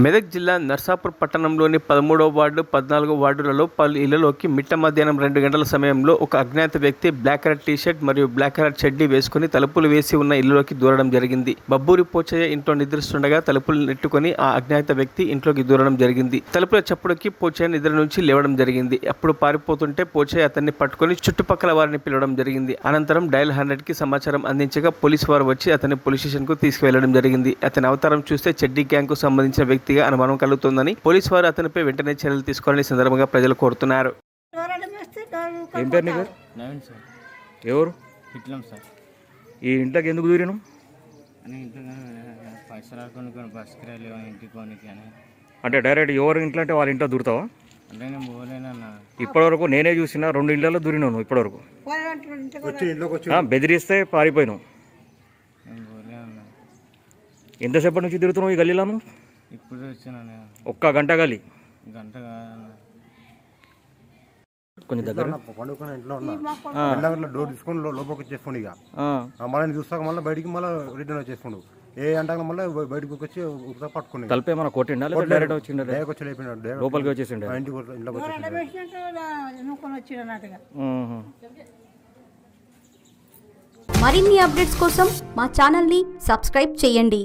మెదక్ జిల్లా నర్సాపూర్ పట్టణంలోని 13వ వార్డు 14వ వార్డులలో పలు ఇళ్లలోకి మిట్ట మధ్యాహ్నం 2 గంటల సమయంలో ఒక అజ్ఞాత వ్యక్తి బ్లాక్ కలర్ టీషర్ట్ మరియు బ్లాక్ కలర్ చెడ్డీ వేసుకుని తలుపులు వేసి ఉన్న ఇల్లులోకి దూరడం జరిగింది. బబ్బూరి పోచయ్య ఇంట్లో నిద్రిస్తుండగా తలుపులు నెట్టుకుని ఆ అజ్ఞాత వ్యక్తి ఇంట్లోకి దూరడం జరిగింది. తలుపుల చప్పుడుకి పోచయ్య నిద్ర నుంచి లేవడం జరిగింది. అప్పుడు పారిపోతుంటే పోచయ్య అతన్ని పట్టుకుని చుట్టుపక్కల వారిని పిలవడం జరిగింది. అనంతరం డయల్ 100కి సమాచారం అందించగా పోలీసు వారు వచ్చి అతన్ని పోలీస్ స్టేషన్ కు తీసుకువెళ్లడం జరిగింది. అతని అవతారం చూస్తే చెడ్డీ గ్యాంగ్ కు సంబంధించిన వ్యక్తిగా అనుమానం కలుగుతుందని పోలీసు వారు అతనిపై వెంటనే చర్యలు తీసుకోవాలని సందర్భంగా ప్రజలు కోరుతున్నారు. ఏం పేరు నీ పేరు? నవీన్ సార్. ఎవరు? ఇట్లం సార్. ఈ ఇంట్లోకి ఎందుకు దూరిను? అని ఇంట్లో పైసలు కొనుక్కొని బస్కి రాలేవు ఇంటికి కొనికి అని. అంటే డైరెక్ట్ ఎవరు ఇంట్లో అంటే వాళ్ళ ఇంట్లో దూరుతావా? అంటే నేను పోలేనన్నా. ఇప్పటివరకు నేనే చూసిన 2 ఇళ్లలో దూరినాను. ఇప్పటివరకు బెదిరిస్తే పారిపోయినావు. నేను పోలేనన్నా. ఎంతసేపటి నుంచి తిరుగుతున్నావు ఈ గల్లీలను? ఇప్పుడు వచ్చాను ఒక్క గంట గల్లీ. గంట కాదన్నా. కొంచెం దగ్గర పండుకున్న ఇంట్లో ఉన్నా డోర్ తీసుకొని లోపలికి వచ్చేసుకోండి. ఇక మళ్ళీ చూస్తాక మళ్ళీ బయటికి మళ్ళీ రిటర్న్ వచ్చేసుకోండు. ఏ అంటాక మళ్ళీ బయటకు వచ్చి పట్టుకుని తలపే మన కొట్టిండా లేదా డైరెక్ట్ వచ్చిండ? డైరెక్ట్ వచ్చి లేపినాడు. లోపలికి వచ్చేసిండే. ఇంట్లోకి మరిన్ని అప్డేట్స్ కోసం మా ఛానల్ని సబ్స్క్రైబ్ చేయండి.